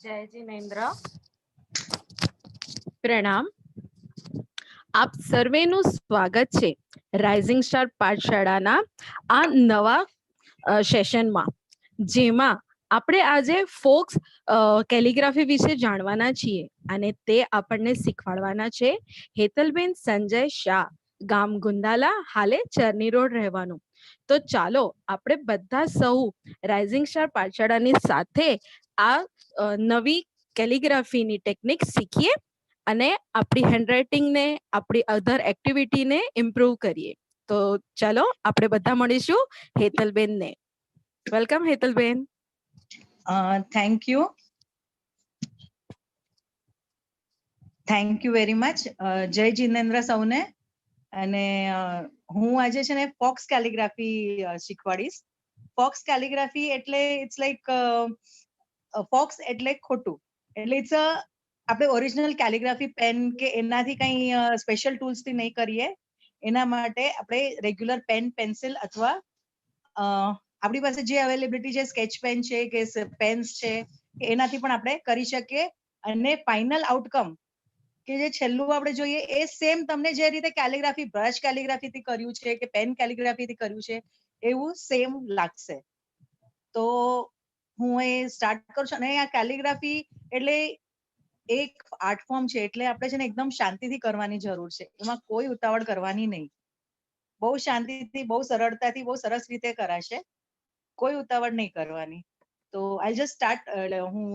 જય જીનેન્દ્ર. પ્રણામ. આપ સર્વેનું સ્વાગત છે રાઇઝિંગ સ્ટાર પાઠશાળાના આ નવા સેશનમાં, જેમાં આપણે આજે ફોક્સ કેલિગ્રાફી વિશે જાણવાના છીએ અને તે આપણને શીખવાડવાના છે હેતલબેન સંજય શાહ, ગામ ગુંદાલા, હાલે ચરની રોડ રહેવાનું. તો ચાલો આપણે બધા સૌ રાઇઝિંગ સ્ટાર પાઠશાળાની સાથે આ નવી કેલિગ્રાફીની ટેકનિક શીખીએ અને આપણી હેન્ડરાઇટિંગને, આપણી અધર એક્ટિવિટીને ઇમ્પ્રૂવ કરીએ. તો ચાલો આપણે બધા મળીશું હેતલબેનને. Welcome Hetalben. Thank you very much. જય જીનેન્દ્ર સૌને. અને હું આજે છે ને ફોક્સ કેલિગ્રાફી શીખવાડીશ. ફોક્સ કેલિગ્રાફી એટલે ઇટ્સ લાઈક ફોક્સ એટલે ખોટું, એટલે ઇટ્સ આપણે ઓરિજિનલ કેલિગ્રાફી પેન કે એનાથી કંઈ સ્પેશિયલ ટૂલ્સ થી નહીં કરીએ. એના માટે આપણે રેગ્યુલર પેન, પેન્સિલ અથવા આપણી પાસે જે અવેલેબિલિટી છે, સ્કેચ પેન છે કે પેન્સ છે, એનાથી પણ આપણે કરી શકીએ. અને ફાઇનલ આઉટકમ કે જે છેલ્લું આપણે જોઈએ એ સેમ તમને જે રીતે કેલિગ્રાફી બ્રશ કેલિગ્રાફીથી કર્યું છે કે પેન કેલિગ્રાફીથી કર્યું છે એવું સેમ લાગશે. તો હું એ સ્ટાર્ટ કરું છું. અને આ કેલિગ્રાફી એટલે એક આર્ટ ફોર્મ છે, એટલે આપણે છે ને એકદમ શાંતિથી કરવાની જરૂર છે. એમાં કોઈ ઉતાવળ કરવાની નહીં. બહુ શાંતિથી, બહુ સરળતાથી, બહુ સરસ રીતે કરાશે. કોઈ ઉતાવળ નહીં કરવાની. તો આઈ જસ્ટ સ્ટાર્ટ. હું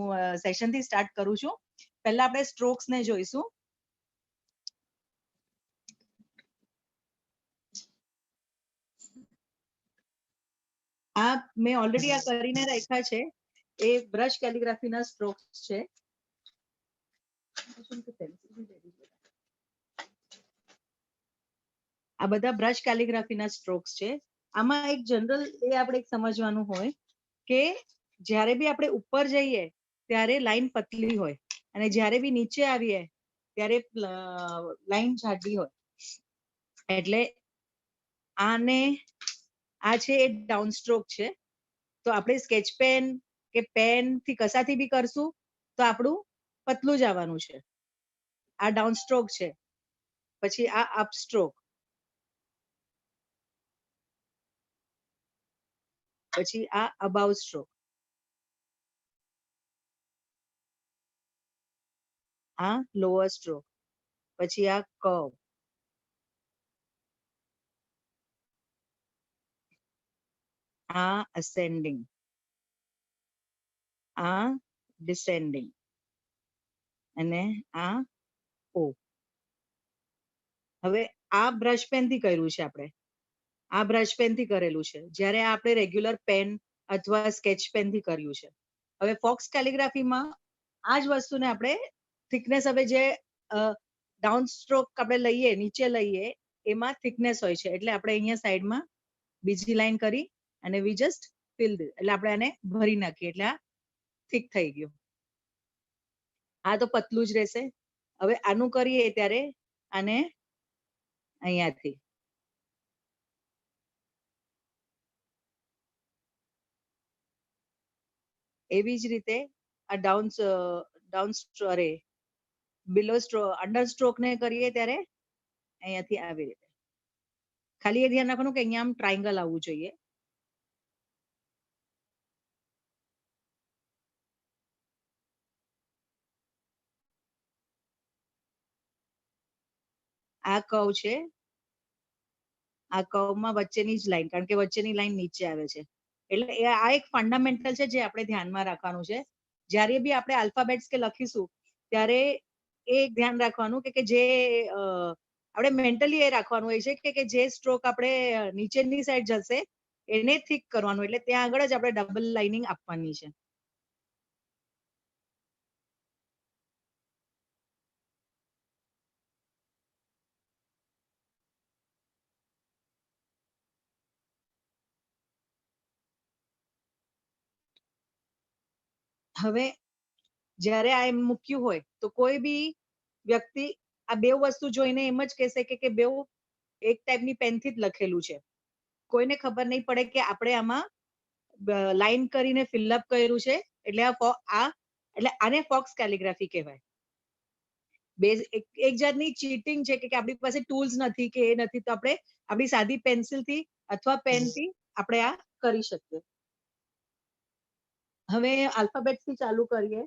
સેશનથી સ્ટાર્ટ કરું છું. પહેલા આપણે સ્ટ્રોક્સ ને જોઈશું. આ મેં ઓલરેડી આ કરીને રાખ્યા છે. એ બ્રશ કેલિગ્રાફીના સ્ટ્રોક્સ છે. આ બધા બ્રશ કેલિગ્રાફીના સ્ટ્રોક્સ છે. આમાં એક જનરલ એ આપણે સમજવાનું હોય કે જ્યારે બી આપણે ઉપર જઈએ ત્યારે લાઈન પતલી હોય અને જ્યારે બી નીચે આવીએ ત્યારે લાઈન જાડી હોય. એટલે આને આ છે એ ડાઉન સ્ટ્રોક છે. તો આપણે સ્કેચ પેન કે પેન થી કસાથી બી કરશું તો આપણું પતલું જ આવવાનું છે. આ ડાઉન સ્ટ્રોક છે. પછી આ અપ સ્ટ્રોક, પછી આ અબાઉ સ્ટ્રોક, આ લોઅર સ્ટ્રોક, પછી આ કર્વ, આ અસેન્ડિંગ, આ ડિસેન્ડિંગ અને આ ઓ. હવે આ બ્રશ પેન થી કર્યું છે આપણે. આ બ્રશ પેન થી કરેલું છે, જ્યારે આપણે રેગ્યુલર પેન અથવા સ્કેચ પેન થી કર્યું છે. હવે ફોક્સ કેલિગ્રાફીમાં આ જ વસ્તુને આપણે થિકનેસ, હવે જે ડાઉન સ્ટ્રોક આપણે લઈએ, નીચે લઈએ, એમાં થિકનેસ હોય છે. એટલે આપણે અહીંયા સાઈડમાં બીજી લાઈન કરી અને વી જસ્ટ ફિલ ધીસ, એટલે આપણે આને ભરી નાખીએ એટલે આ થિક થઈ ગયું. આ તો પતલું જ રહેશે. હવે આનું કરીએ ત્યારે આને અહીંયાથી એવી જ રીતે આ ડાઉન અરે બિલો સ્ટ્રોક, અંડર સ્ટ્રોક ને કરીએ ત્યારે અહીંયાથી આવી રીતે. ખાલી એ ધ્યાન રાખવાનું કે અહીંયા આમ ટ્રાયંગલ આવવું જોઈએ. આ કર્વ છે. આ કર્વમાં વચ્ચેની જ લાઈન, કારણ કે વચ્ચેની લાઈન નીચે આવે છે. એટલે આ એક ફંડામેન્ટલ છે જે આપણે ધ્યાનમાં રાખવાનું છે. જ્યારે બી આપણે આલ્ફાબેટ્સ કે લખીશું ત્યારે એ ધ્યાન રાખવાનું કે જે આપણે મેન્ટલી એ રાખવાનું હોય છે કે જે સ્ટ્રોક આપણે નીચેની સાઈડ જશે એને થિક કરવાનું. એટલે ત્યાં આગળ જ આપણે ડબલ લાઇનિંગ આપવાની છે. હવે જ્યારે આ એમ મૂક્યું હોય તો કોઈ બી વ્યક્તિ આ બે વસ્તુ જોઈને એમ જ કહેશે કે બે એક ટાઈપની પેનથી જ લખેલું છે. કોઈને ખબર નહીં પડે કે આપણે આમાં લાઈન કરીને ફિલઅપ કર્યું છે. એટલે આ એટલે આને ફોક્સ કેલિગ્રાફી કહેવાય. એક જાતની ચીટિંગ છે કે આપણી પાસે ટૂલ્સ નથી કે એ નથી, તો આપણે આપણી સાદી પેન્સિલ થી અથવા પેન થી આપણે આ કરી શકીએ. હવે આલ્ફાબેટ થી ચાલુ કરીએ.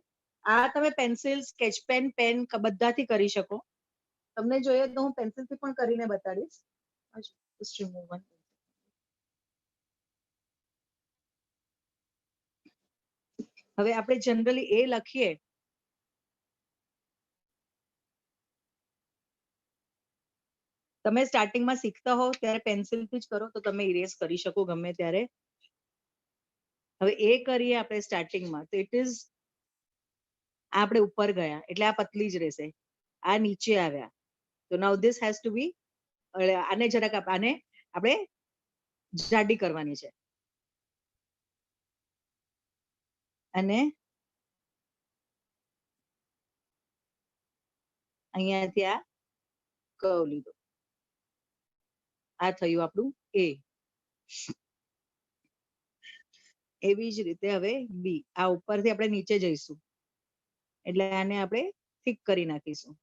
આ તમે પેન્સિલ, સ્કેચ પેન, પેન બધાથી કરી શકો. તમને જોઈએ તો હું પેન્સિલ થી પણ કરીને બતાડીશ. હવે આપણે જનરલી એ લખીએ, તમે સ્ટાર્ટિંગમાં શીખતા હો ત્યારે પેન્સિલ થી જ કરો તો તમે ઇરેઝ કરી શકો ગમે ત્યારે. હવે એ કરીએ આપણે સ્ટાર્ટિંગમાં તો ઇટ ઇઝ, આપણે ઉપર ગયા એટલે આ પતલી જ રહેશે, આ નીચે આવ્યા તો નાઉ ધીસ હેઝ ટુ બી, આને જરાક આને આપણે જાડી કરવાની છે અને અહીંયાથી આ કર્વ લીધો, આ થયું આપણું એ. એવી જ રીતે હવે બી, આ ઉપરથી આપણે નીચે જઈશું એટલે આને આપણે થીક કરી નાખીશું.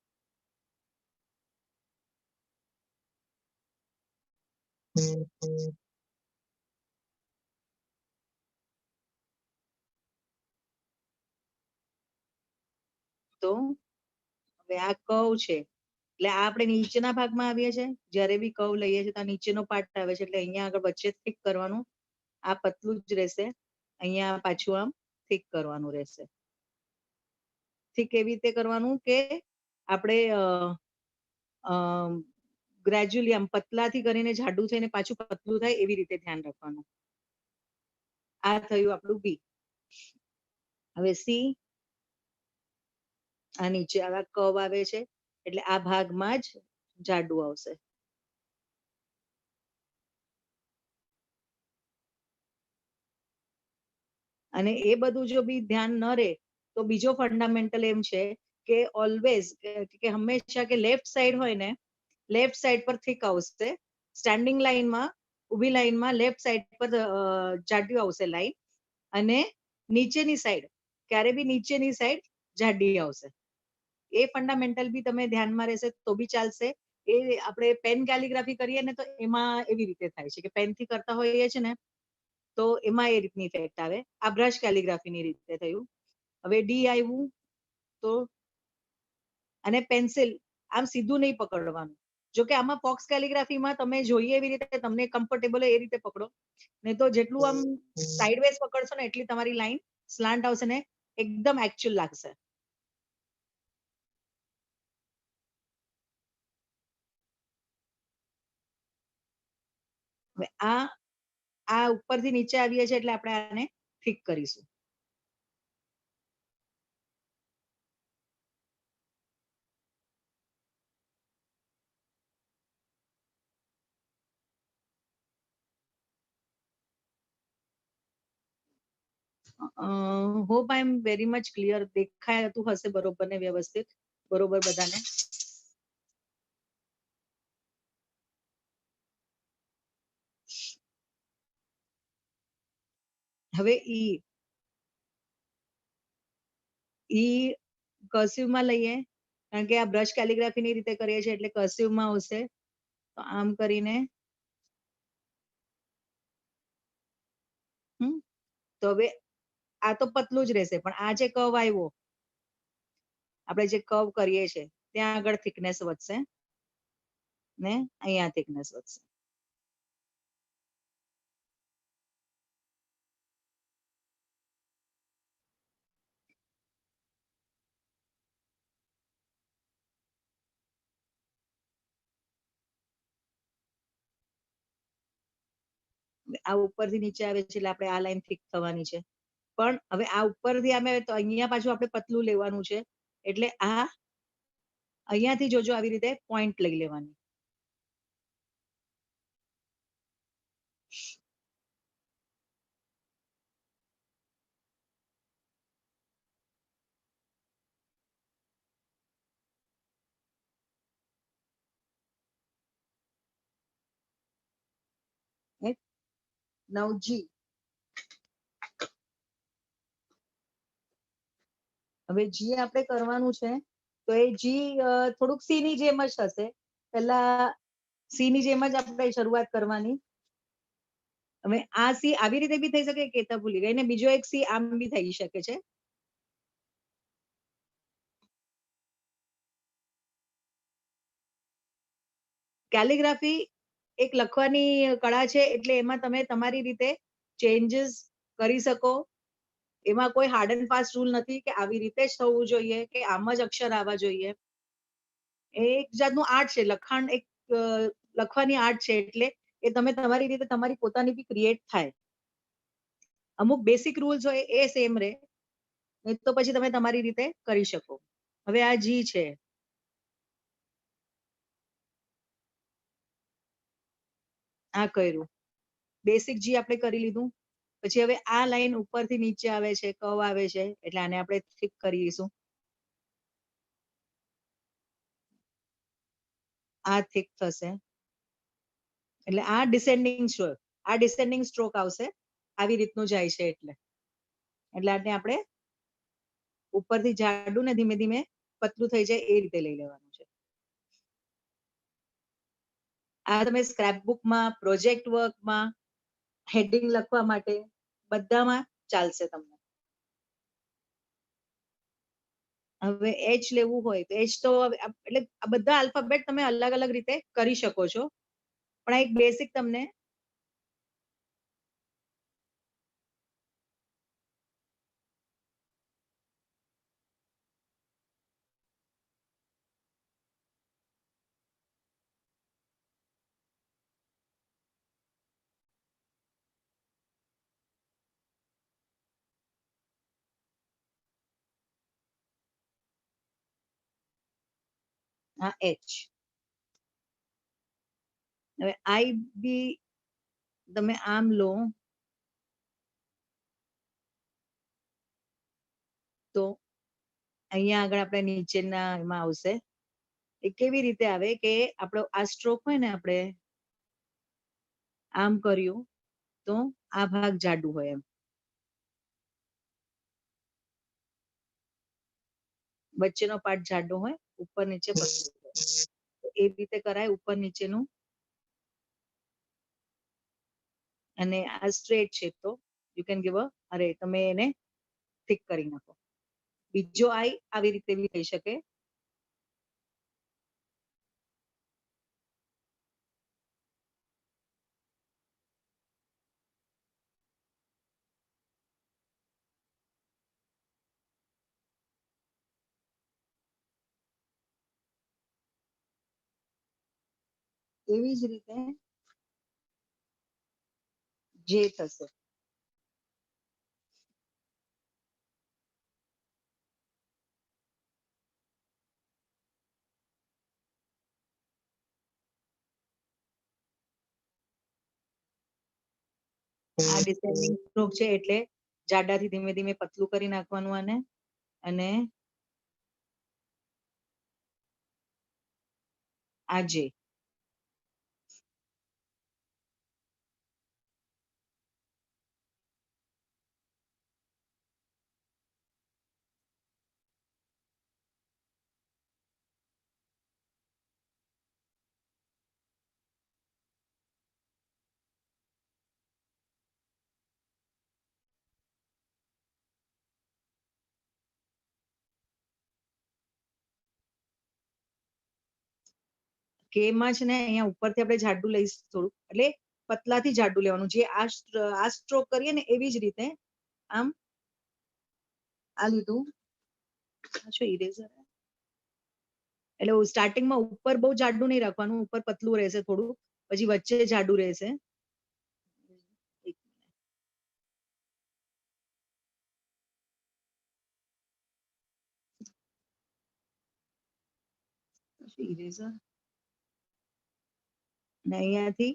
તો હવે આ કર્વ છે એટલે આ આપણે નીચેના ભાગમાં આવીએ છીએ. જ્યારે બી કર્વ લઈએ છીએ તો નીચેનો પાર્ટ આવે છે એટલે અહીંયા આગળ વચ્ચે થીક કરવાનું. આ પતલું જ રહેશે, અહીંયા પાછું આમ થીક કરવાનું રહેશે. થીક એવી રીતે કરવાનું કે આપણે ગ્રેજ્યુઅલી આમ પતલાથી કરીને જાડું થઈને પાછું પતલું થાય એવી રીતે ધ્યાન રાખવાનું. આ થયું આપણું બી. હવે સી, આ નીચે આવા કર્વ આવે છે એટલે આ ભાગમાં જ જાડું આવશે. અને એ બધું જો બી ધ્યાન ન રહે તો બીજો ફંડામેન્ટલ એમ છે કે ઓલવેઝ કે હંમેશા કે લેફ્ટ સાઈડ હોય ને, લેફ્ટ સાઈડ પર થીક આવશે. સ્ટેન્ડિંગ લાઈનમાં, ઊભી લાઈનમાં લેફ્ટ સાઈડ પર જાડી આવશે લાઈન, અને નીચેની સાઈડ ક્યારે બી નીચેની સાઈડ જાડી આવશે. એ ફંડામેન્ટલ બી તમે ધ્યાનમાં રહેશે તો બી ચાલશે. એ આપણે પેન કેલિગ્રાફી કરીએ ને તો એમાં એવી રીતે થાય છે કે પેન થી કરતા હોઈએ છે ને તો એમાં એ રીતની ઇફેક્ટ આવે. આ બ્રશ કેલિગ્રાફીની રીતે થયું. હવે ડી આવ્યું તો, અને પેન્સિલ આમ સીધું નહીં પકડવાનું. જો કે આમાં ફોક્સ કેલિગ્રાફીમાં તમે જોઈએ એવી રીતે તમને કમ્ફર્ટેબલ હોય એ રીતે પકડો, નહીં તો જેટલું આમ સાઈડવેઝ પકડશો ને એટલી તમારી લાઈન સ્લાન્ટ આવશે ને એકદમ એકચ્યુઅલ લાગશે. હવે આ ઉપરથી નીચે આવીએ છીએ એટલે આપણે આને ઠીક કરીશું. Hope I am very much clear. દેખાતું હશે બરોબર ને વ્યવસ્થિત, બરોબર બધાને? હવે ઈ કર્સિવ માં લઈએ, કારણ કે આ બ્રશ કેલિગ્રાફી ની રીતે કરીએ છીએ એટલે કર્સિવ માં આવશે. તો આમ કરીને તો હવે આ તો પતલું જ રહેશે, પણ આ જે કર્વ આવ્યો, આપણે જે કર્વ કરીએ છીએ ત્યાં આગળ થિકનેસ વધશે ને અહીંયા થિકનેસ વધશે. આ ઉપરથી નીચે આવે છે એટલે આપણે આ લાઈન થીક થવાની છે. પણ હવે આ ઉપરથી અમે તો અહીંયા પાછું આપણે પતલું લેવાનું છે એટલે આ અહીંયાથી જોજો આવી રીતે પોઈન્ટ લઈ લેવાની. Now G. હવે જી આપણે કરવાનું છે તો એ જી થોડુંક સી ની જેમ જ હશે. પહેલા સી ની જેમ જ આપણે શરૂઆત કરવાની. હવે આ સી આવી રીતે બી થઈ શકે, કેતા ભૂલી ગઈ, ને બીજો એક સી આમ બી થઈ શકે છે. કેલિગ્રાફી એક લખવાની કળા છે, એટલે એમાં તમે તમારી રીતે ચેન્જીસ કરી શકો. એમાં કોઈ હાર્ડ એન્ડ ફાસ્ટ રૂલ નથી કે આવી રીતે જ થવું જોઈએ કે આમ જ અક્ષર આવવા જોઈએ. એ એક જાતનું આર્ટ છે, લખાણ એક લખવાની આર્ટ છે, એટલે એ તમે તમારી રીતે તમારી પોતાની બી ક્રિએટ થાય. અમુક બેસિક રૂલ્સ હોય એ સેમ રહે, તો પછી તમે તમારી રીતે કરી શકો. હવે આ જી છે, આ કર્યું બેસિક જી આપણે કરી લીધું. પછી હવે આ લાઈન ઉપરથી નીચે આવે છે, કર્વ આવે છે, એટલે આને આપણે થીક કરીશું. આ થીક થશે, એટલે આ ડિસેન્ડિંગ સ્ટ્રોક આવશે. આવી રીતનું જાય છે, એટલે આને આપણે ઉપરથી જાડું ને ધીમે ધીમે પતલું થઈ જાય એ રીતે લઈ લેવાનું છે. આ તમે સ્ક્રેપ બુકમાં, પ્રોજેક્ટ વર્કમાં, હેડિંગ લખવા માટે બધામાં ચાલશે તમને. હવે એચ લેવું હોય તો એચ તો એટલે આ બધા આલ્ફાબેટ તમે અલગ અલગ રીતે કરી શકો છો, પણ આ એક બેસિક તમને આ એચ. હવે આઈ બી તમે આમ લો તો અહીંયા આગળ આપણે નીચેના એમાં આવશે. એ કેવી રીતે આવે કે આપણો આ સ્ટ્રોક હોય ને, આપણે આમ કર્યું તો આ ભાગ જાડું હોય, એમ વચ્ચેનો પાર્ટ જાડો હોય, ઉપર નીચે પતલું હોય. તો એ રીતે કરાય ઉપર નીચેનું. અને આ સ્ટ્રેટ છે તો યુ કેન ગીવ અરે તમે એને થીક કરી નાખો. બીજો આઈ આવી રીતે બી થઈ શકે. એવી જ રીતે જે થશે. આ ડિસેન્ડિંગ સ્ટ્રોક છે, એટલે જાડાથી ધીમે ધીમે પતલું કરી નાખવાનું આને. અને આ જે કે માં છે ને અહીંયા ઉપરથી આપણે જાડું લઈશું થોડું, એટલે પતલાથી જાડું લેવાનું. જે આ સ્ટ્રોક કરીએ ને એવી જ રીતે આમ આ લીધું. ઇરેઝર, એટલે સ્ટાર્ટિંગમાં ઉપર બહુ જાડું નહીં રાખવાનું, ઉપર પતલું રહેશે થોડું, પછી વચ્ચે જાડું રહેશે. ઇરેઝર ને અહીંયાથી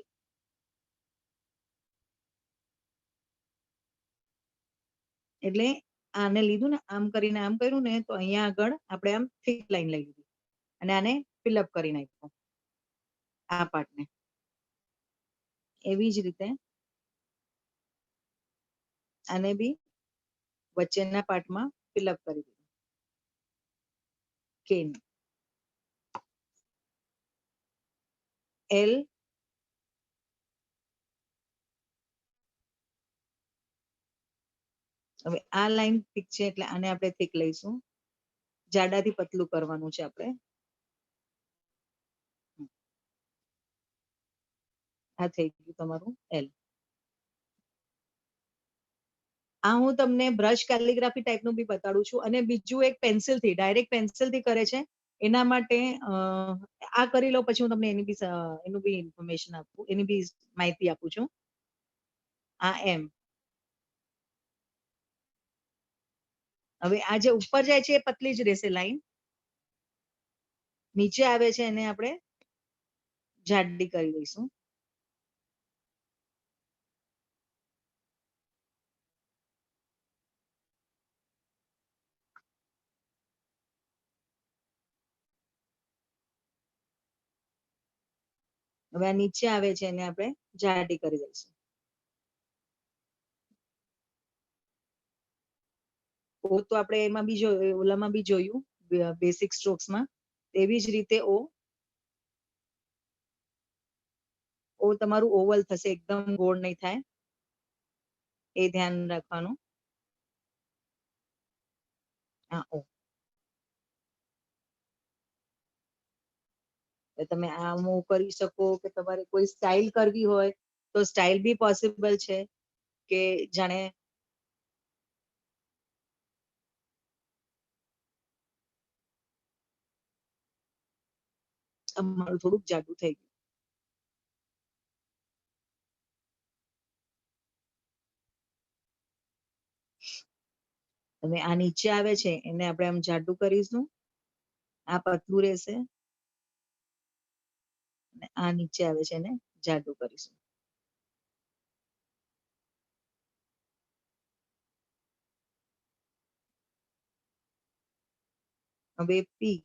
એટલે આને લીધું ને આમ કરીને આમ કર્યું ને, તો અહીંયા આગળ આપણે આમ થીક લાઈન લઈ લીધી અને આને ફિલઅપ કરી નાખ્યો આ પાર્ટને. એવી જ રીતે આને બી વચ્ચેના પાર્ટમાં ફિલઅપ કરી દીધું. કેન. એલ હવે આ લાઈન થીક છે એટલે આને આપણે થીક લઈશું, જાડાથી પતલું કરવાનું છે આપણે. આ થઈ ગયું તમારું એલ. આ હું તમને બ્રશ કેલિગ્રાફી ટાઈપનું બી બતાડું છું, અને બીજું એક પેન્સિલથી, ડાયરેક્ટ પેન્સિલથી કરે છે એના માટે આ કરી લો, પછી હું તમને એનું બી ઇન્ફોર્મેશન આપું, એની બી માહિતી આપું છું. આ એમ. હવે આ જે ઉપર જાય છે એ પતલી જ રહેશે લાઈન, નીચે આવે છે એને આપણે જાડી કરી દઈશું. હવે આ નીચે આવે છે એને આપણે જાડી કરી દઈશું. ઓ તો આપણે એમાં બી ઓલામાં બી જોયું બેસિક સ્ટ્રોક્સમાં, એવી જ રીતે ઓ તમારું ઓવલ થશે, એકદમ ગોળ નહીં થાય, એ ધ્યાન રાખવાનું. હા ઓ. તમે આ મૂવ કરી શકો, કે તમારે કોઈ સ્ટાઇલ કરવી હોય તો સ્ટાઇલ બી પોસિબલ છે, કે જાણે મારું થોડુંક જાડું થઈ ગયું. અને આ નીચે આવે છે એને આપણે આમ જાડું કરીશું, આ પતલું રહેશે, અને આ નીચે આવે છે એને જાડું કરીશું. હવે પી.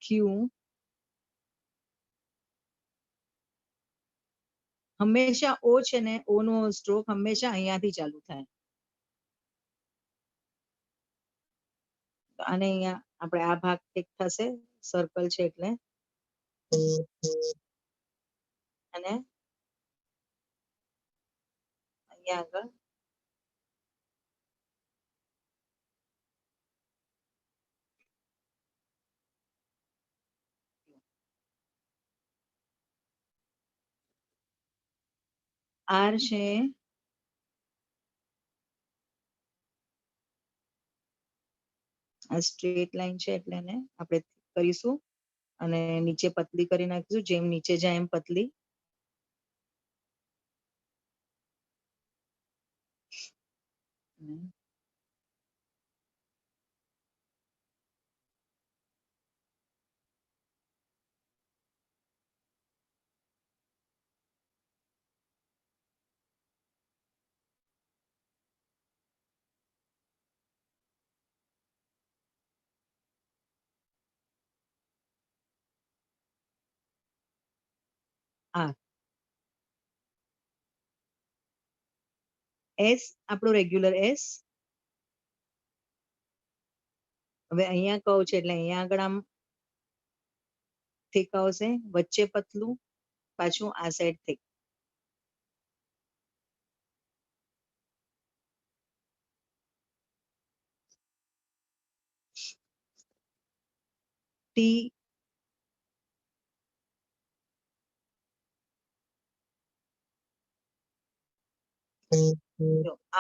ક્યુ. હંમેશા ઓ છે ને, ઓ નો સ્ટ્રોક હંમેશા અહીંયાથી ચાલુ થાય. અને અહીંયા આપણે આ ભાગ ઠીક થશે, સર્કલ છે એટલે, અને અહીંયા આગળ આર છે, આ સ્ટ્રેટ લાઈન છે એટલે એને આપણે કરીશું, અને નીચે પતલી કરી નાખીશું, જેમ નીચે જાય એમ પતલી. આ એસ આપણો રેગ્યુલર એસ. હવે અહીંયા કહું છે એટલે અહીંયા આગળ આમ થીક આવશે, વચ્ચે પતલું, પાછું આ સાઈડ થીક. ટી.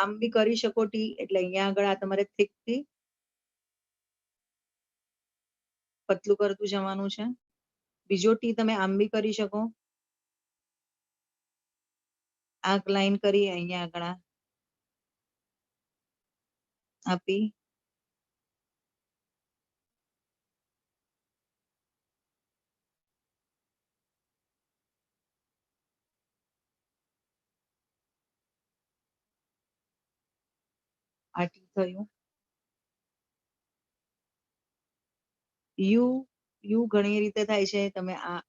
આમ બી કરી શકો ટી, એટલે અહીંયા આગળ આ તમારે થીક થી પતલું કરતું જવાનું છે. બીજો ટી તમે આમ બી કરી શકો, આ લાઈન કરી અહીંયા આગળ આપી, આ ટી થયું. યુ યુ ઘણી રીતે થાય છે. તમે આ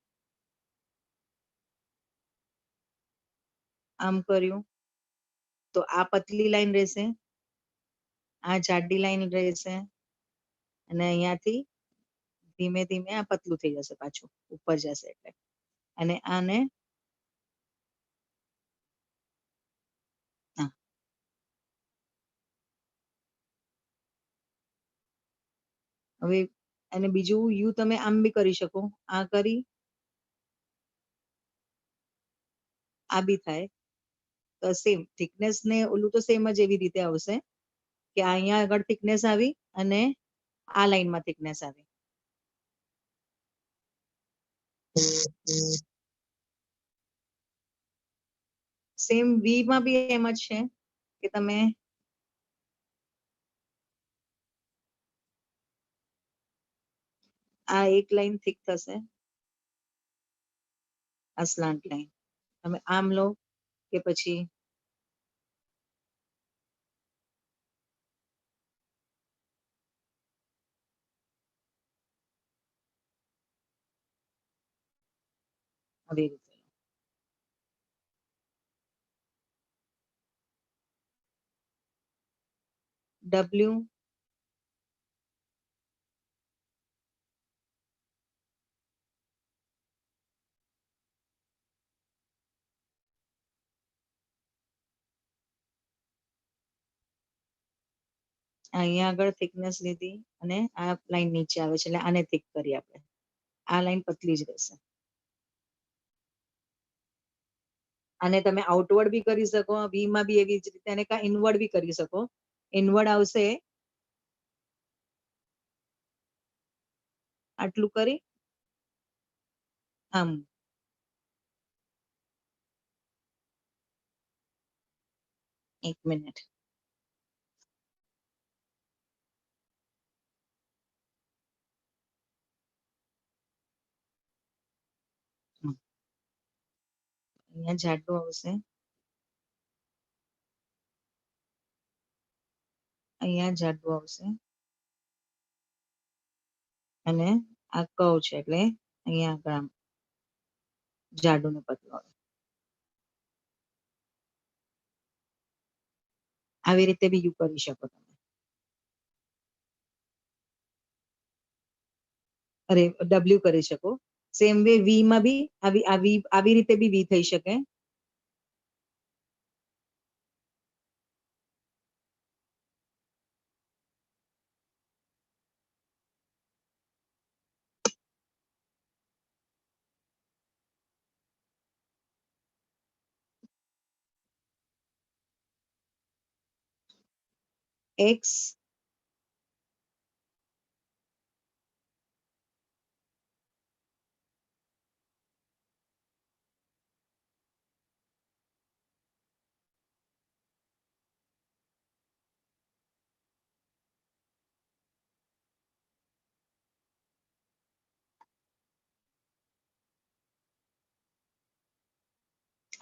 આમ કર્યું તો આ પતલી લાઈન રહેશે, આ જાડી લાઈન રહેશે, અને અહીંયાથી ધીમે ધીમે આ પતલું થઈ જશે, પાછું ઉપર જશે એટલે. અને આને હવે અને બીજું યુ તમે આમ બી કરી શકો, આ કરી આ બી થાય. તો સેમ થિકનેસ ને ઓલું તો સેમ જ એવી રીતે આવશે કે અહીંયા આગળ થિકનેસ આવી અને આ લાઈનમાં થિકનેસ આવી. સેમ વી માં બી એમ જ છે કે તમે આ એક લાઈન થિક થશે, આ સ્લાન્ટ લાઈન તમે આમ લો કે પછી આવી રીતે. ડબલ્યુ અહીંયા આગળ થિકનેસ લીધી અને આ લાઈન નીચે આવે છે એટલે આને થિક કરી આપણે. આ લાઈન પતલી જ રહેશે. આને તમે આઉટવર્ડ બી કરી શકો, વી માં બી એવી જ રીતે, અને કા ઇનવર્ડ બી કરી શકો. ઇનવર્ડ આવશે આટલું કરી આમ. એક મિનિટ. અહીંયા જાડું આવશે, અહીંયા જાડું આવશે, અને આ કર્વ છે એટલે અહીંયા આગળ આમ જાડું ને પતલું આવે. આવી રીતે બી યુ કરી શકો તમે. અરે ડબલ્યુ કરી શકો. સેમ વે વી માં બી આવી રીતે બી વી થઈ શકે. એક્સ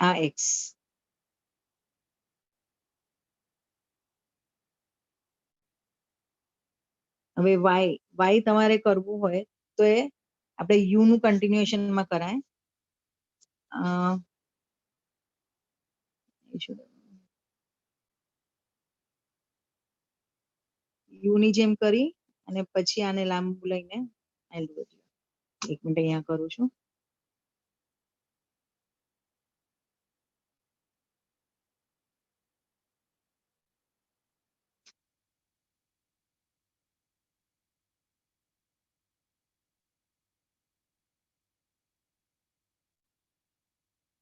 આ એક્સ. હવે વાય વાય તમારે કરવું હોય તો એ આપણે યુ નું કન્ટિન્યુએશન માં કરાય. યુ ની જેમ કરી અને પછી આને લાંબુ લઈને એક મિનિટ અહીંયા કરું છું.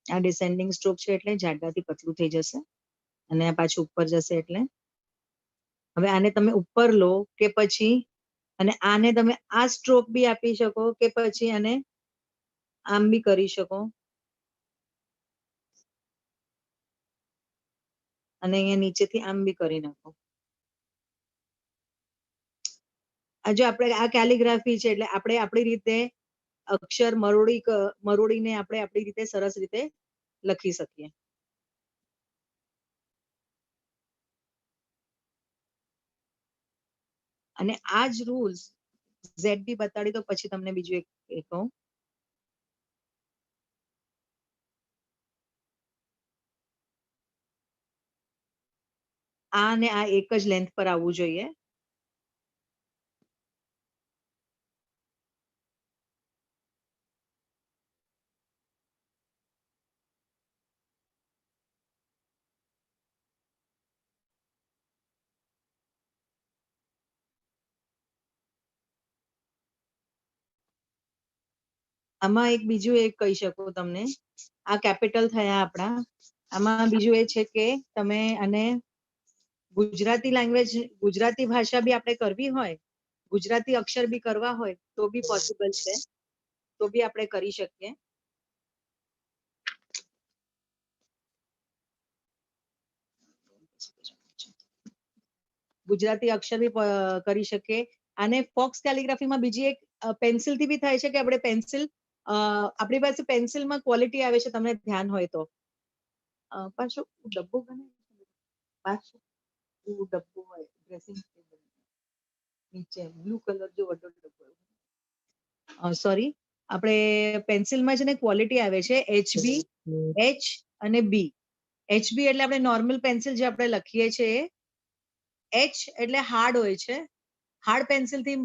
આ ડિસેન્ડિંગ સ્ટ્રોક છે એટલે જાડાથી પતલું થઈ જશે, અને આ પાછું ઉપર જશે એટલે. હવે આને તમે ઉપર લો કે પછી, અને આને તમે આ સ્ટ્રોક બી આપી શકો કે પછી આને આમ બી કરી શકો, અને અહીંયા નીચેથી આમ બી કરી નાખો. આ જો આપણે આ કેલિગ્રાફી છે એટલે આપણે આપણી રીતે અક્ષર મરોડીને આપણે આપણી રીતે સરસ રીતે લખી શકીએ. અને આ જ રૂલ્સ ZB બતાડી દો, પછી તમને બીજું એક કહું. આ ને આ એક જ લેન્થ પર આવવું જોઈએ. આમાં એક બીજું એક કહી શકું તમને, આ કેપિટલ થયા આપણા. આમાં બીજું એ છે કે તમે આને ગુજરાતી લેંગ્વેજ, ગુજરાતી ભાષા બી આપણે કરવી હોય, ગુજરાતી અક્ષર બી કરવા હોય તો બી પોસિબલ છે, તો બી આપણે કરી શકીએ. ગુજરાતી અક્ષર બી કરી શકીએ. અને ફોક્સ કેલિગ્રાફીમાં બીજી એક પેન્સિલ થી બી થાય છે કે આપણે પેન્સિલ, આપણી પાસે પેન્સિલમાં ક્વોલિટી આવે છે, તમને ધ્યાન હોય તો. પાછું ડબ્બો બને, પાછું ડબ્બો હોય ડ્રેસિંગ ટેબલ નીચે બ્લુ કલર જો વડો ડબ્બો, સોરી, આપણે પેન્સિલમાં છે ને ક્વોલિટી આવે છે HB, H અને B. HB એટલે આપણે નોર્મલ પેન્સિલ જે આપણે લખીએ છીએ, H એટલે હાર્ડ હોય છે, હાર્ડ પેન્સિલ થી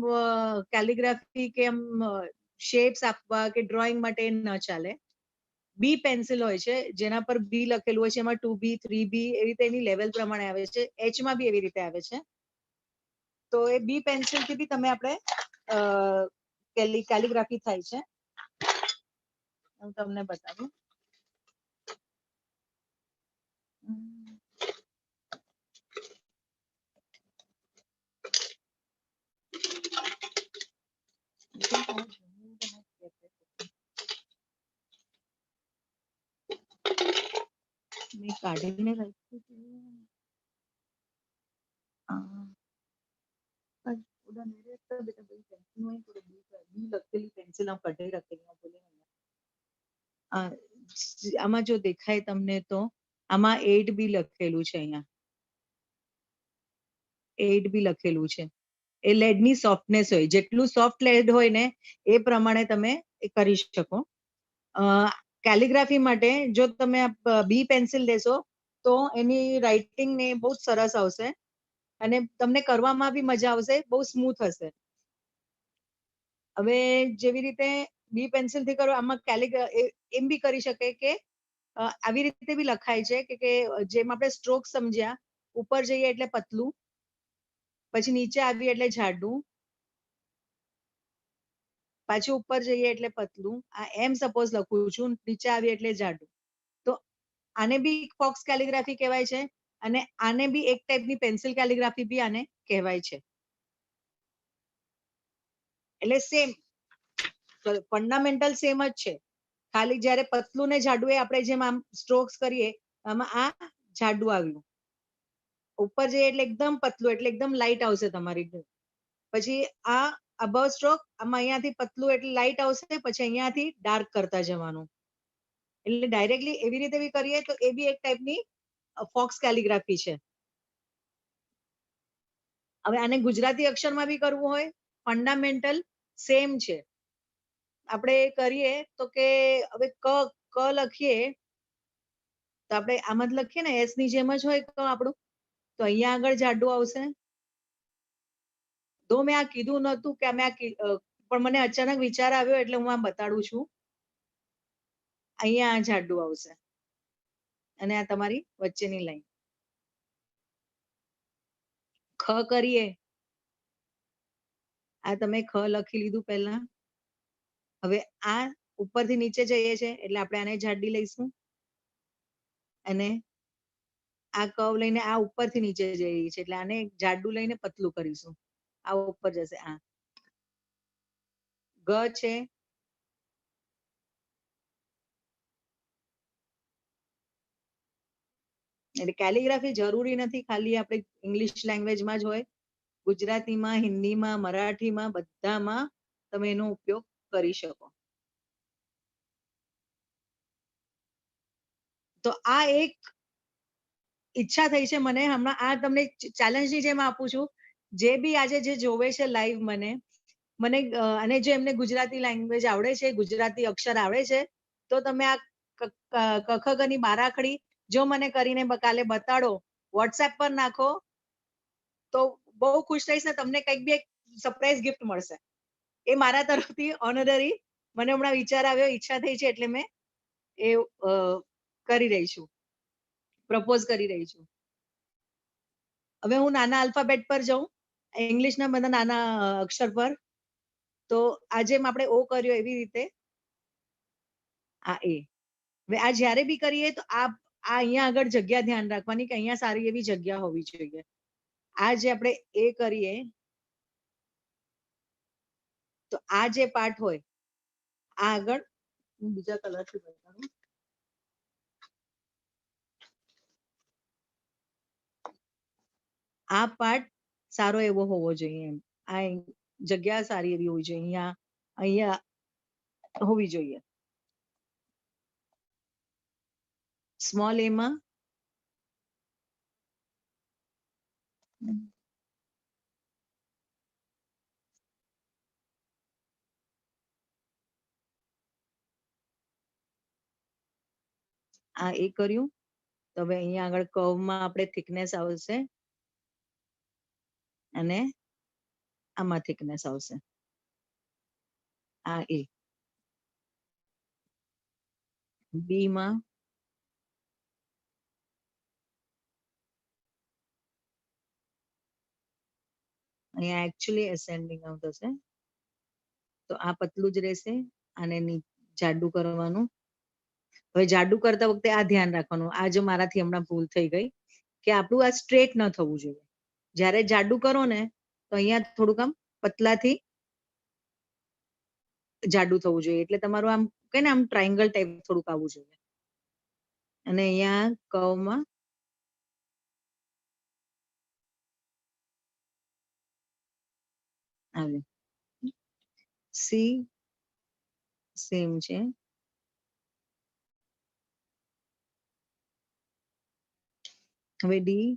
કેલિગ્રાફી કે એમ શેપ્સ આપવા કે ડ્રોઈંગ માટે ન ચાલે. B પેન્સિલ હોય છે જેના પર B લખેલું હોય છે, એમાં 2B 3B એવી રીતે એની લેવલ પ્રમાણે આવે છે. H માં બી એવી રીતે આવે છે. તો એ B પેન્સિલ થી બી તમે આપણે કેલિગ્રાફી થાય છે. હું તમને બતાવું. મેં કાઢીને રાખ્યું છે. उधर मेरे तो बेटा बड़ी पेंसिल में थोड़ी बी लखેલી પેન્સિલ આમ કઢાઈ રાખેલી બોલે. આમાં જો દેખાય તમને તો આમાં 8B લખેલું છે, અહીંયા 8B લખેલું છે. એ લેડ ની સોફ્ટનેસ હોય, જેટલું સોફ્ટ લેડ હોય ને એ પ્રમાણે તમે કરી શકો. કેલિગ્રાફી માટે જો તમે બી પેન્સિલ લેશો તો એની રાઇટિંગ ને બહુ સરસ આવશે અને તમને કરવામાં બી મજા આવશે, બહુ સ્મૂથ હશે. હવે જેવી રીતે બી પેન્સિલ થી કરો, આમાં એમ બી કરી શકે કે આવી રીતે બી લખાય છે કે જેમ આપણે સ્ટ્રોક સમજ્યા, ઉપર જઈએ એટલે પતલું, પછી નીચે આવીએ એટલે જાડું, પાછું ઉપર જઈએ એટલે પતલું. આ એમ સપોઝ લખું છું, નીચે આવીએ એટલે જાડું. તો આને બી ફોક્સ કેલિગ્રાફી કહેવાય છે અને આને બી એક ટાઈપની પેન્સિલ કેલિગ્રાફી બી આને કહેવાય છે. એટલે સેમ ફંડામેન્ટલ સેમ જ છે, ખાલી જ્યારે પતલું ને જાડું એ આપણે જેમ આમ સ્ટ્રોક્સ કરીએ, આમાં આ જાડું આવ્યું, ઉપર જઈએ એટલે એકદમ પતલું, એટલે એકદમ લાઇટ આવશે તમારી. પછી આ અબવ સ્ટ્રોક, આમાં અહીંયાથી પતલું એટલે લાઇટ આવશે, પછી અહીંયાથી ડાર્ક કરતા જવાનું. એટલે ડાયરેક્ટલી એવી રીતે બી કરીએ તો એ બી એક ટાઈપની ફોક્સ કેલિગ્રાફી છે. હવે આને ગુજરાતી અક્ષરમાં બી કરવું હોય, ફંડામેન્ટલ સેમ છે. આપણે કરીએ તો કે હવે ક લખીએ તો આપણે આમ જ લખીએ ને, એસ ની જેમ જ હોય તો આપણું, તો અહીંયા આગળ જાડું આવશે. તો મેં આ કીધું નતું કે પણ મને અચાનક વિચાર આવ્યો એટલે હું આ બતાડું છું. અહીંયા જાડું આવશે અને આ તમારી વચ્ચેની લાઈન. ખ કરીએ, આ તમે ખ લખી લીધું પહેલા. હવે આ ઉપરથી નીચે જઈએ છે એટલે આપણે આને જાડી લઈશું અને આ કર્વ લઈને આ ઉપરથી નીચે જઈએ છે એટલે આને જાડું લઈને પતલું કરીશું. આ ઉપર જશે. આ ગ છે, એટલે કેલિગ્રાફી જરૂરી નથી ખાલી આપણે ઇંગ્લિશ લેંગ્વેજમાં જ હોય, ગુજરાતીમાં, હિન્દીમાં, મરાઠીમાં બધામાં તમે એનો ઉપયોગ કરી શકો. તો આ એક ઈચ્છા થઈ છે મને હમણાં, આ તમને ચેલેન્જની જેમ આપું છું જે બી આજે જે જોવે છે લાઈવ મને અને જે એમને ગુજરાતી લેંગ્વેજ આવડે છે, ગુજરાતી અક્ષર આવડે છે, તો તમે આ કખગની બારાખડી જો મને કરીને કાલે બતાડો, વોટ્સએપ પર નાખો, તો બહુ ખુશ થઈશ ને તમને કંઈક બી એક સરપ્રાઈઝ ગિફ્ટ મળશે. એ મારા તરફથી ઓનરરી મને હમણાં વિચાર આવ્યો, ઈચ્છા થઈ છે એટલે મેં એ કરી રહી છું, પ્રપોઝ કરી રહી છું. હવે હું નાના આલ્ફાબેટ પર જાઉં, ઇંગ્લિશના બધા નાના અક્ષર પર. તો આજે આપણે ઓ કર્યો એવી રીતે આ એ. હવે આ જ્યારે બી કરીએ તો આ અહીંયા આગળ જગ્યા ધ્યાન રાખવાની કે અહીંયા સારી એવી જગ્યા હોવી જોઈએ. આ જે આપણે એ કરીએ તો આ જે પાર્ટ હોય આ આગળ હું બીજા કલરથી બતાવું. આ પાર્ટ સારો એવો હોવો જોઈએ એમ. આ જગ્યા સારી એવી હોવી જોઈએ, અહીંયા હોવી જોઈએ. સ્મોલ એમાં આ એ કર્યું. તો હવે અહીંયા આગળ કર્વમાં આપણે થિકનેસ આવશે અને આમાં થિકનેસ આવશે. આ એ બી માં અહીંયા એકચ્યુઅલી એસેન્ડિંગ આવતું છે, તો આ પતલું જ રહેશે. આને જાડું કરવાનું. હવે જાડું કરતા વખતે આ ધ્યાન રાખવાનું, આ જો મારાથી હમણાં ભૂલ થઈ ગઈ કે આપણું આ સ્ટ્રેટ ન થવું જોઈએ. જ્યારે જાડું કરો ને તો અહીંયા થોડુંક આમ પતલાથી જાડું થવું જોઈએ, એટલે તમારું આમ કે ને આમ ટ્રાયંગલ ટાઈપ થોડુંક આવવું જોઈએ. અને અહીંયા કર્વમાં આવે સી સેમ છે. હવે ડી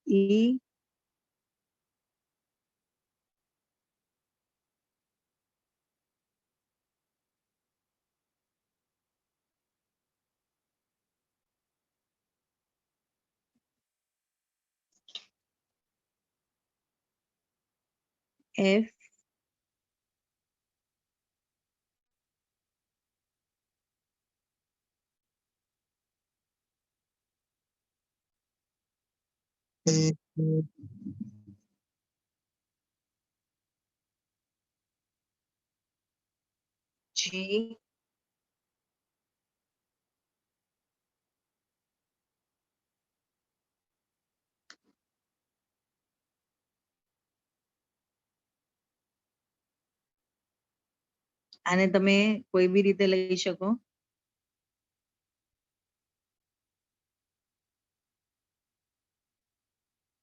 ઈ એફ જી આને તમે કોઈ બી રીતે લઈ શકો.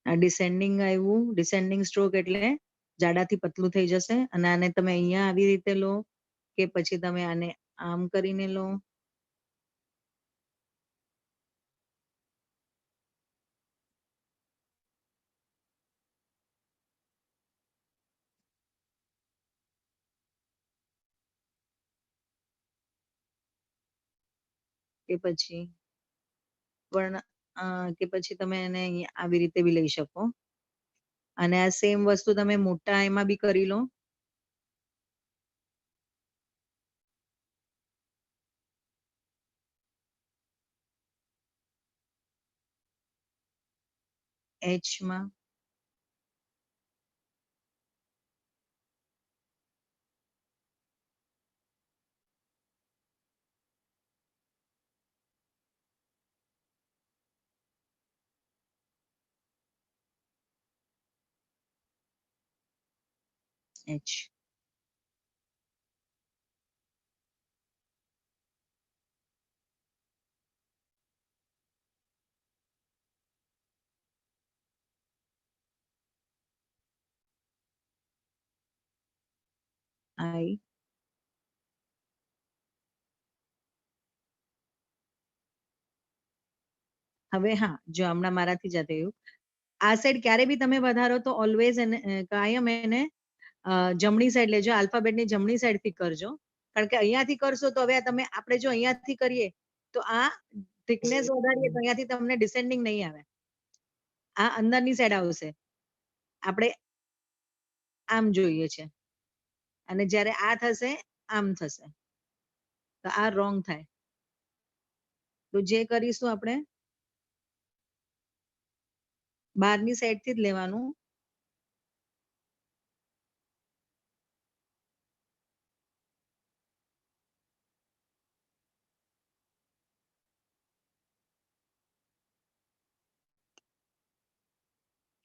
આ ડિસેન્ડિંગ આવ્યું, ડિસેન્ડિંગ સ્ટ્રોક એટલે જાડાથી પતલું થઈ જશે. અને આને તમે અહીંયા આવી રીતે લો કે પછી તમે આને આમ કરીને લો. કે પછી પણ કે પછી તમે એને આવી રીતે બી લઈ શકો. અને આ સેમ વસ્તુ તમે મોટા એમાં બી કરી લો. એચ માં એચ I હવે હા જો હમણાં મારાથી જ થયું આ સાઈડ ક્યારે બી તમે વધારો તો ઓલવેઝ એને કાયમ એને જમણી સાઈડ લેજો આલ્ફાબેટની જમણી સાઈડ થી કરજો કારણ કે અહીંયાથી કરશો તો હવે તમે આપણે જો અહીંયાથી કરીએ તો આ થિકનેસ વધારીએ તો અહીંયાથી તમને ડિસેન્ડિંગ નહીં આવે આ અંદરની સાઈડ આવશે આપણે આમ જોઈએ છે અને જ્યારે આ થશે આમ થશે તો આ રોંગ થાય તો જે કરીશું આપણે બહારની સાઈડ થી જ લેવાનું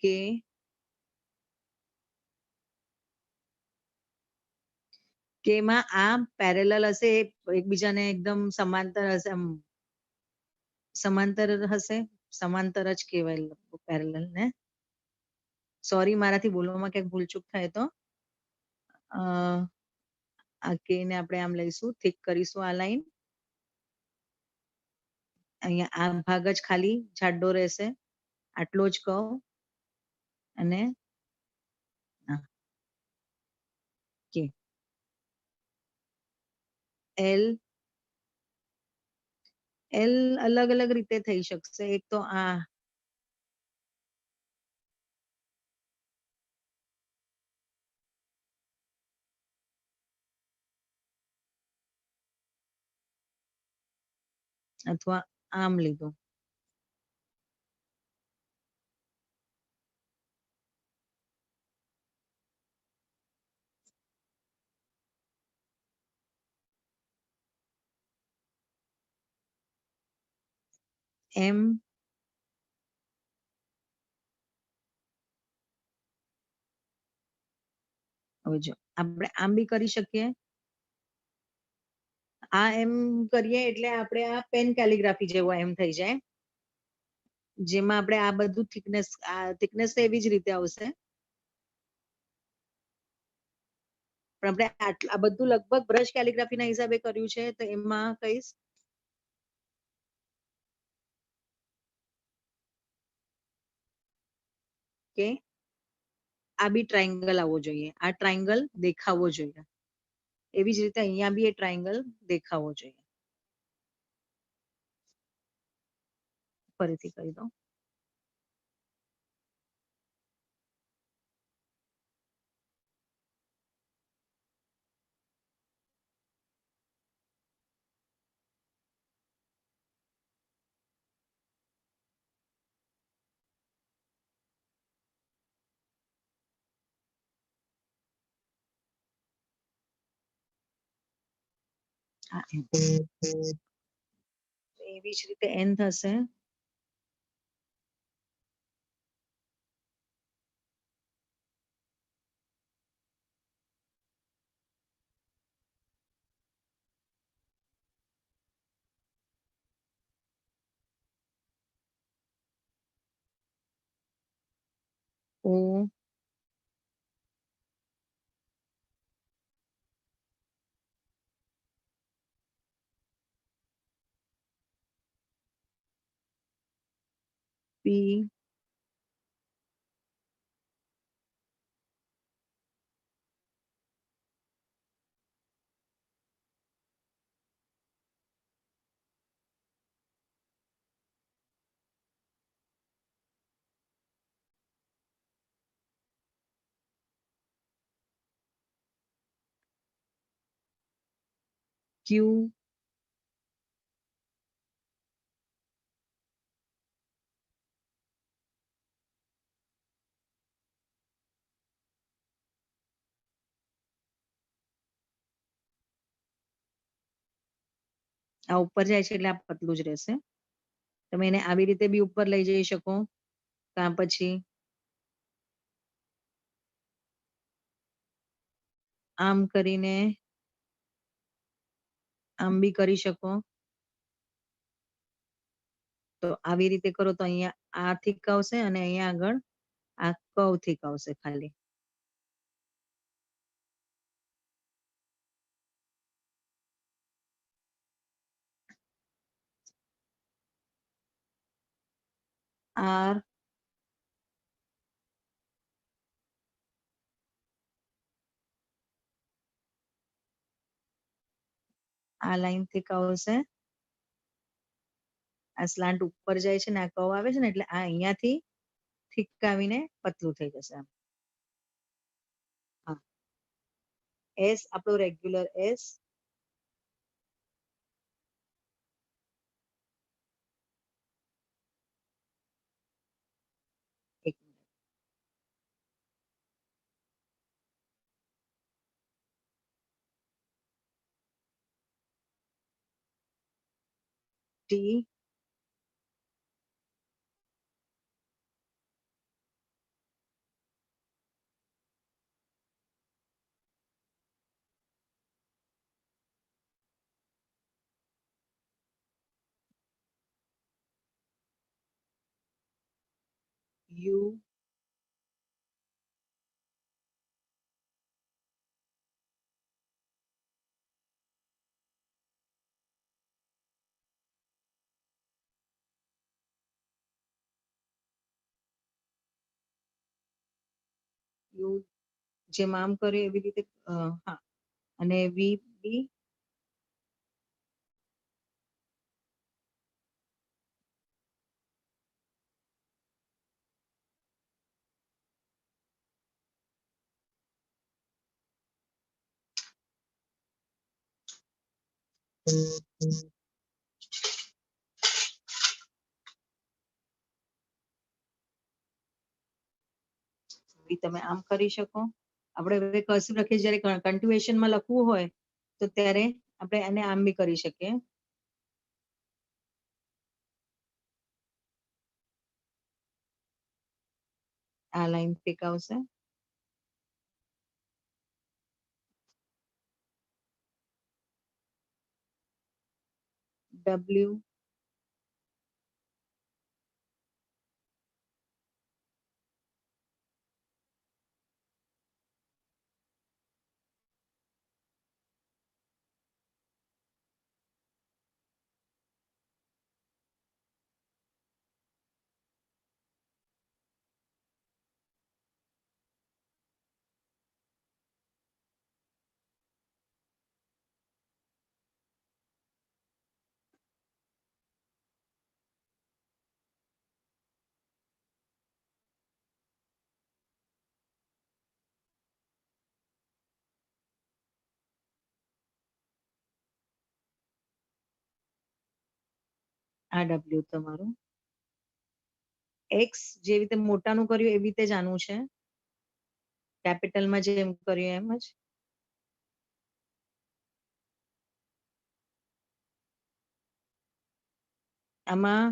કે માં આ પેરેલલ હશે એકબીજાને એકદમ સમાંતર હશે સમાંતર હશે સમાંતર જ કહેવાય પેરેલલ ને સોરી મારાથી બોલવામાં ક્યાંક ભૂલચૂક થાય તો આ કે ને આપણે આમ લઈશું થીક કરીશું આ લાઈન અહીંયા આ ભાગ જ ખાલી જાડો રહેશે આટલો જ કહો અને કે એલ એલ અલગ અલગ રીતે થઈ શકશે એક તો આ અથવા આમ લીધું એમ હવે જો આપણે આમ બી કરી શકીએ આ એમ કરીએ એટલે આપણે આ પેન કેલિગ્રાફી જેવો એમ થઈ જાય જેમાં આપણે આ બધું થિકનેસ તો એવી જ રીતે આવશે પણ આપણે આ બધું લગભગ બ્રશ કેલિગ્રાફી ના હિસાબે કર્યું છે તો એમાં કહીશ કે આ બી ટ્રાયંગલ આવવો જોઈએ આ ટ્રાયંગલ દેખાવો જોઈએ એવી જ રીતે અહીંયા બી એ ટ્રાયંગલ દેખાવો જોઈએ ફરીથી કહી દઉં એવી જ રીતે એન થશે ઓ પી ક્યુ આ ઉપર જાય છે એટલે આ પતલું જ રહેશે તમે એને આવી રીતે બી ઉપર લઈ જઈ શકો કાં પછી આમ કરીને આમ બી કરી શકો તો આવી રીતે કરો તો અહીંયા આ થીક આવશે અને અહીંયા આગળ આ કર્વ થીક આવશે ખાલી R આ લાઈન થીક આવશે, આ સ્લાન્ટ ઉપર જાય છે ને આ કર્વ આવે છે ને એટલે આ અહીંયાથી થીક આવીને પતલું થઈ જશે આમ. હા, S આપણો રેગ્યુલર S, એક મિનિટ, T U U જેમ આમ કર્યું એવી રીતે હા, અને V B તમે આમ કરી શકો. આપણે હવે કર્સિવ લખીએ જ્યારે કન્ટિન્યુએશન માં લખવું હોય તો ત્યારે આપણે એને આમ બી કરી શકીએ. આ લાઈન થીક આવશે. W આ W તમારું. X જેવી રીતે મોટાનું કર્યું એવી રીતે જ આનું છે, કેપિટલમાં જેમ કર્યું એમ જ. આમાં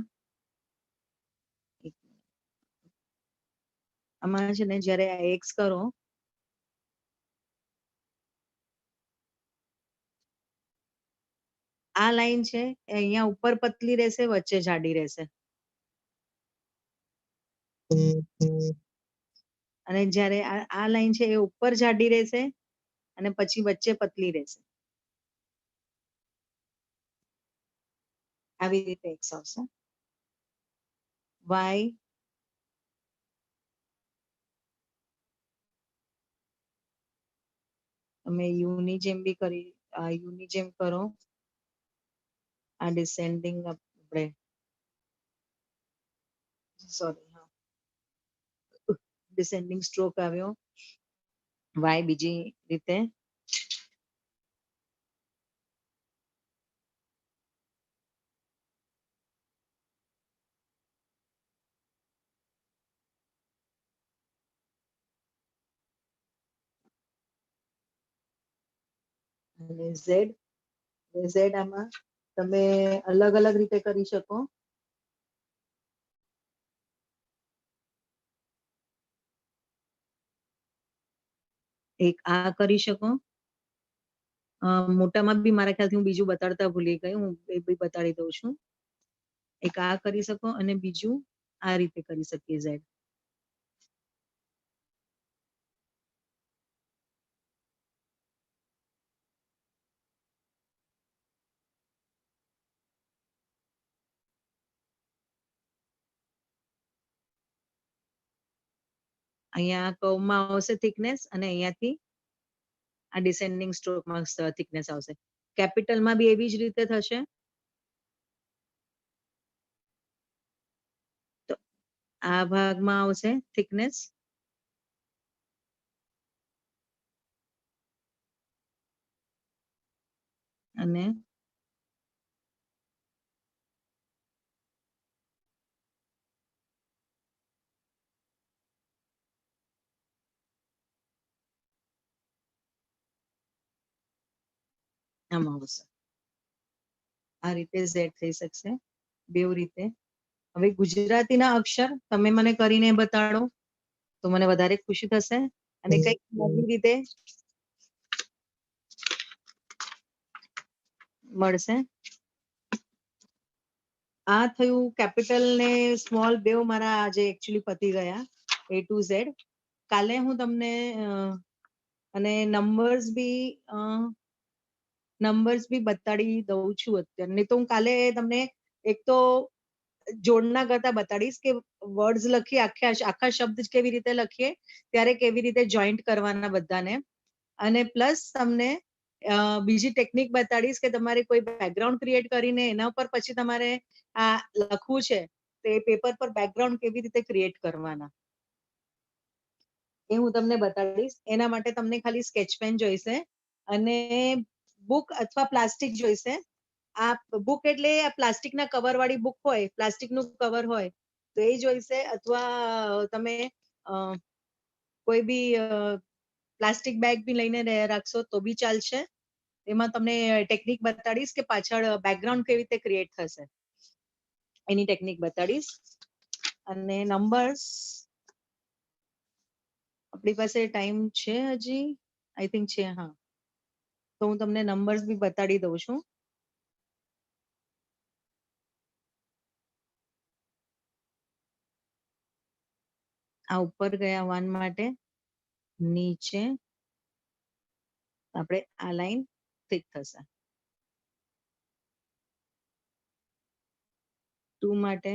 છે ને જ્યારે આ X કરો આ લાઈન છે એ અહીંયા ઉપર પતલી રહેશે, વચ્ચે જાડી રહેશે. અને જ્યારે આ લાઈન છે એ ઉપર જાડી રહેશે અને પછી વચ્ચે પતલી રહેશે. આવી રીતે X આવશે. Y તમે U ની જેમ બી કરી, U ની જેમ કરો. આ ડિસેન્ડિંગ આપણે સોરી ડિસેન્ડિંગ સ્ટ્રોક આવ્યો. Y બીજી રીતે. અને Z આમાં તમે અલગ અલગ રીતે કરી શકો. એક આ કરી શકો. મોટામાં બી મારા ખ્યાલથી હું બીજું બતાડતા ભૂલી ગઈ, હું એ બી બતાડી દઉં છું. એક આ કરી શકો અને બીજું આ રીતે કરી શકીએ Z. અહીંયા કર્વમાં આવશે thickness અને અહીંયાથી આ ડિસેન્ડિંગ સ્ટ્રોકમાં thickness આવશે. કેપિટલમાં બી એવી જ રીતે થશે. તો આ ભાગમાં આવશે thickness અને આમાં આવશે. આ રીતે Z થઈ શકશે બેવ રીતે. હવે ગુજરાતીના અક્ષર તમે મને કરીને બતાડો તો મને વધારે ખુશી થશે અને કઈક નવી રીતે મળશે. આ થયું કેપિટલ ને સ્મોલ બેવ મારા આજે એકચ્યુઅલી પતી ગયા A to Z. કાલે હું તમને અને નંબર્સ બી બતાડી દઉં છું અત્યારે. નહીં તો હું કાલે તમને એક તો જોડના કરતા બતાડીશ કે વર્ડ્સ લખી આખા શબ્દ કેવી રીતે લખીએ ત્યારે કેવી રીતે જોઈન્ટ કરવાના બધાને, અને પ્લસ તમને બીજી ટેકનિક બતાડીશ કે તમારે કોઈ બેકગ્રાઉન્ડ ક્રિએટ કરીને એના ઉપર પછી તમારે આ લખવું છે તો એ પેપર પર બેકગ્રાઉન્ડ કેવી રીતે ક્રિએટ કરવાના એ હું તમને બતાડીશ. એના માટે તમને ખાલી સ્કેચ પેન જોઈશે અને બુક અથવા પ્લાસ્ટિક જોઈશે. આ બુક એટલે પ્લાસ્ટિકના કવર વાળી બુક હોય, પ્લાસ્ટિકનું કવર હોય તો એ જોઈશે, અથવા તમે કોઈ બી પ્લાસ્ટિક બેગ બી લઈને રાખશો તો બી ચાલશે. એમાં તમને ટેકનિક બતાડીશ કે પાછળ બેકગ્રાઉન્ડ કેવી રીતે ક્રિએટ થશે એની ટેકનિક બતાડીશ. અને નંબર્સ આપણી પાસે ટાઈમ છે હજી, આઈ થિંક છે, હા, તો હું તમને નંબર્સ બી બતાડી દઉં છું. આ ઉપર ગયા 1 માટે, નીચે આપણે આ લાઈન થીક થશે. 2 માટે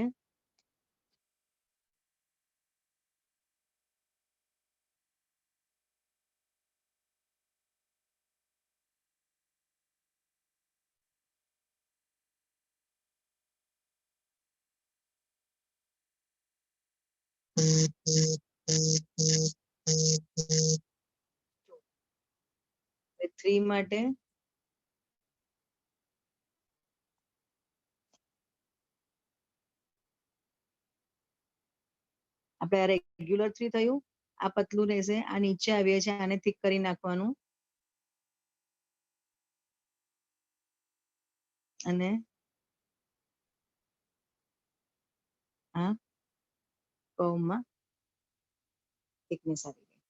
થ્રી માટે આપણે આ રેગ્યુલર 3 થયું. આ પતલું રહેશે, આ નીચે આવીએ છે, આને થીક કરી નાખવાનું અને આ કર્વમાં થિકનેસ આવી ગઈ.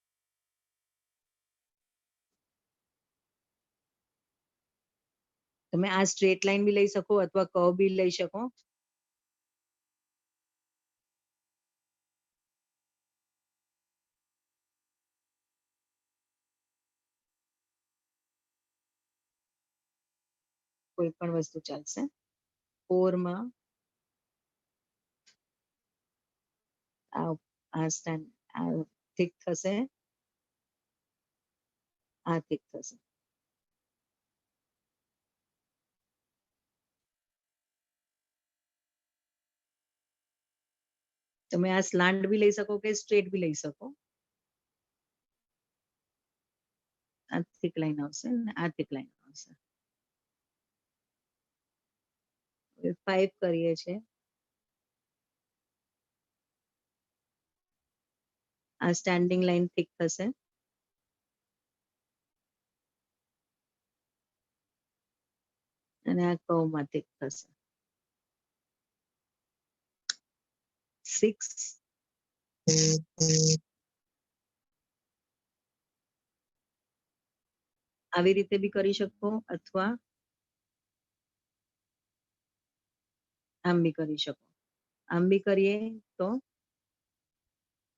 તમે આ સ્ટ્રેટ લાઈન બી લઈ શકો અથવા કર્વ બી લઈ શકો. કોઈ પણ વસ્તુ ચાલશે. 4 માં આ સ્ટેન્ડ આ થીક થશે, આ થીક થશે. તમે આ સ્લાન્ટ બી લઈ શકો કે સ્ટ્રેટ બી લઈ શકો. આ થીક લાઈન આવશે ને આ થીક લાઈન આવશે. 5 કરીએ છે. આ સ્ટેન્ડિંગ લાઈન થીક થશે અને આ કર્વમાં થીક થશે. 6 આવી રીતે બી કરી શકો અથવા આમ બી કરી શકો. આમ બી કરીએ તો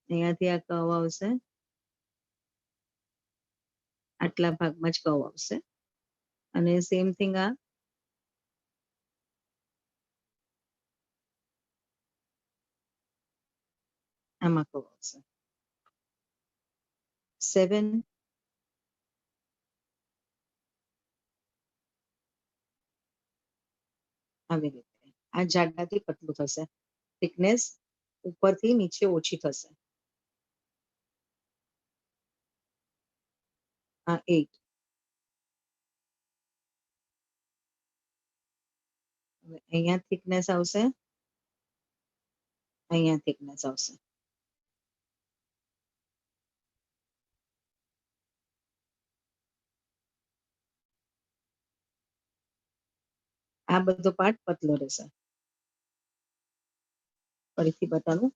અહીંયાથી આ કર્વ આવશે, આટલા ભાગમાં જ કર્વ આવશે અને સેમ થિંગ આ આમાં કર્વ આવશે. 7 આવી રીતે આ જાડાથી પતલું થશે, થિકનેસ ઉપરથી નીચે ઓછી થશે. આ 8. હવે અહીંયા થિકનેસ આવશે, અહીંયા થિકનેસ આવશે. આ બધો પાર્ટ પતલો રહેશે. ફરીથી બતાવું.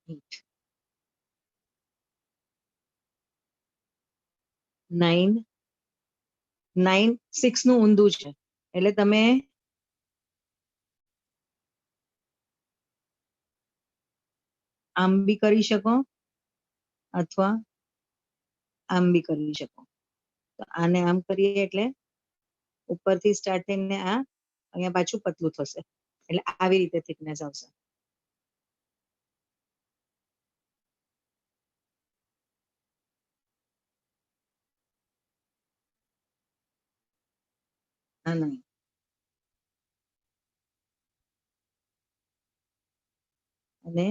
Eight. 9 9 6 નું ઊંધું છે એટલે તમે આમ બી કરી શકો અથવા આમ બી કરી શકો. તો આને આમ કરીએ એટલે ઉપરથી સ્ટાર્ટ થઈને આ અહીંયા પાછું પતલું થશે, એટલે આવી રીતે થિકનેસ આવશે. આ નહીં, અને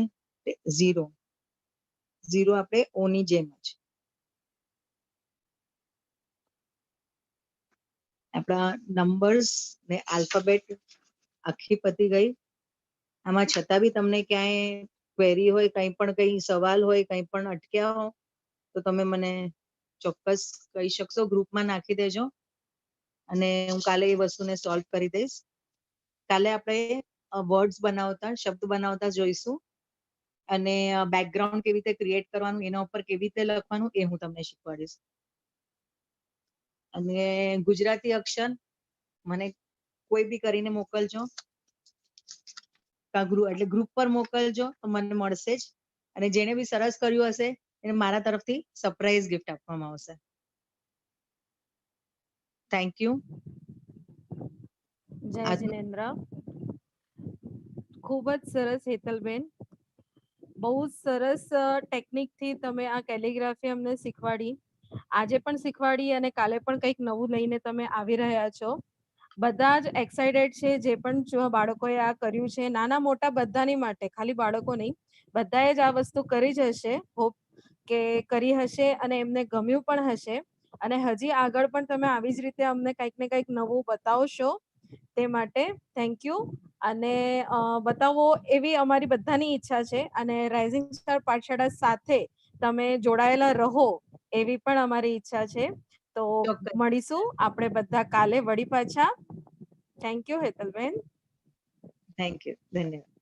0 0 આપણે ઓ ની જેમ જ આપણા નંબર્સ ને આલ્ફાબેટ આખી પતી ગઈ. આમાં છતાં બી તમને ક્યાંય ક્વેરી હોય, કંઈ પણ સવાલ હોય, કંઈ પણ અટક્યા હો તો તમે મને ચોક્કસ કહી શકશો, ગ્રુપમાં નાખી દેજો અને હું કાલે એ વસ્તુને સોલ્વ કરી દઈશ. કાલે આપણે વર્ડ્સ બનાવતા, શબ્દ બનાવતા જોઈશું અને બેકગ્રાઉન્ડ કેવી રીતે ક્રિએટ કરવાનું, એના ઉપર કેવી રીતે લખવાનું એ હું તમને શીખવાડીશ. અને ગુજરાતી અક્ષર મને કોઈ બી કરીને મોકલજો, એટલે ગ્રુપ પર મોકલજો તો મને મળશે જ. અને જેને બી સરસ કર્યું હશે એને મારા તરફથી સરપ્રાઈઝ ગિફ્ટ આપવામાં આવશે. Thank you. જય જિનેન્દ્ર. ખૂબ જ સરસ હેતલબેન, બહુ સરસ ટેકનિકથી તમે આ કેલિગ્રાફી અમને શીખવાડી, આજે પણ શીખવાડી અને કાલે પણ કંઈક નવું લઈને તમે આવી રહ્યા છો. બધા જ એક્સાઇટેડ છે, જે પણ બાળકોએ આ કર્યું છે, નાના મોટા બધાની માટે, ખાલી બાળકો નહીં, બધાએ જ આ વસ્તુ કરી જ હશે, હોપ કે કરી હશે અને એમને ગમ્યું પણ હશે. અને હજી આગળ પણ તમે આવી જ રીતે અમને કંઈક ને કંઈક નવું બતાવશો, તે માટે થેન્ક યુ. અને બતાવો એવી અમારી બધાની ઈચ્છા છે અને રાઇઝિંગ સ્ટાર પાઠશાળા સાથે તમે જોડાયેલા રહો એવી પણ અમારી ઈચ્છા છે. તો મળીશું આપણે બધા કાલે વળી પાછા. Thank you Hetalben. Thank you, ધન્યવાદ.